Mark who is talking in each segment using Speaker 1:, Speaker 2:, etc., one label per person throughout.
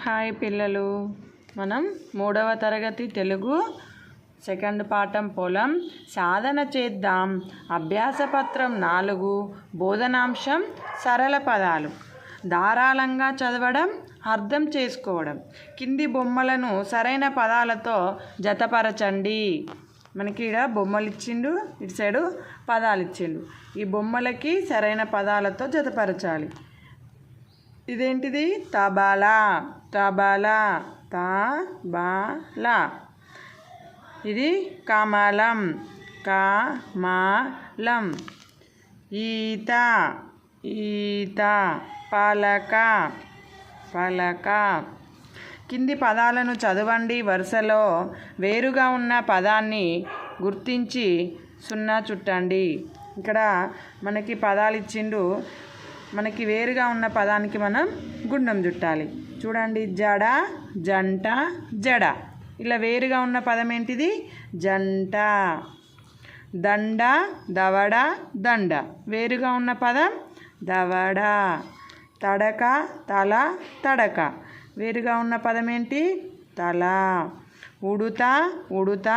Speaker 1: Hi పిల్లలు, మనం 3వ తరగతి తెలుగు సెకండ్ పాఠం పొలం సాధన చేద్దాం. అభ్యాసపత్రం 4 బోధనాంశం సరళ పదాలు. ధారాళంగా చదవడం, అర్థం చేసుకోవడం. కింది బొమ్మలను సరైన పదాలతో జతపరచండి. మనకి ఇక్కడ బొమ్మలు ఇచ్చిండు, ఇటు సైడు పదాలు ఇచ్చిండు. ఈ బొమ్మలకి సరైన పదాలతో జతపరచాలి. ఇదేంటిది? తబలా, తబలా, తబలా. ఇది కమలం, కమలం. ఈత, ఈత. పలక, పలక. కింది పదాలను చదవండి. వరుసలో వేరుగా ఉన్న పదాన్ని గుర్తించి 0 చుట్టండి. ఇక్కడ మనకి పదాలు ఇచ్చిండు. మనకి వేరుగా ఉన్న పదానికి మనం గుండం చుట్టాలి. చూడండి, జడ, జంట, జడ. ఇలా వేరుగా ఉన్న పదం ఏంటిది? జంట. దండ, దవడ, దండ. వేరుగా ఉన్న పదం దవడ. తడక, తల, తడక. వేరుగా ఉన్న పదం ఏంటి? తల. ఉడుత, ఉడుత,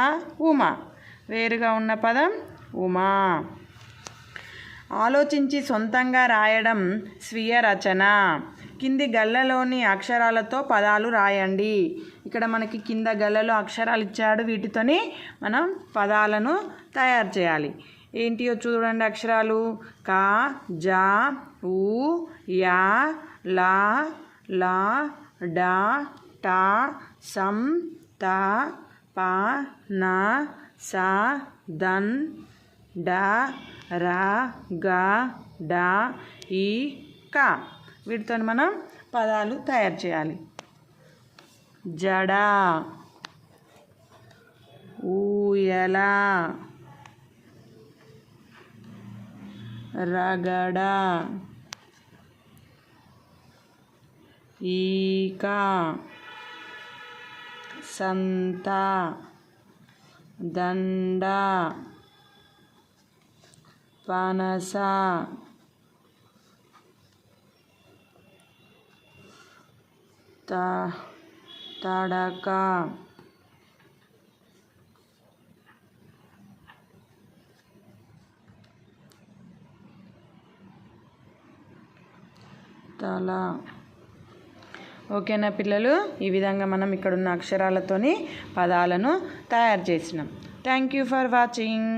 Speaker 1: ఉమ. వేరుగా ఉన్న పదం ఉమా. ఆలోచించి సొంతంగా రాయడం స్వీయ రచన. కింది గళ్ళలోని అక్షరాలతో పదాలు రాయండి. ఇక్కడ మనకి కింద గళ్ళలో అక్షరాలు ఇచ్చాడు. వీటితోని మనం పదాలను తయారు చేయాలి. ఏంటియో చూడండి అక్షరాలు. క, జ, ఉ, యా, లా, లా, డా, టా, సం, త, ప, న, స, దన్, డ, ర, గ, డ, ఈ, క. వీటితో మనం పదాలు తయారు చేయాలి. జడ, ఊయల, రగడ, ఈక, సంత, దండ, పనస, తడక, తల. ఓకేనా పిల్లలు? ఈ విధంగా మనం ఇక్కడున్న అక్షరాలతోని పదాలను తయారు చేసినాం. Thank you for watching.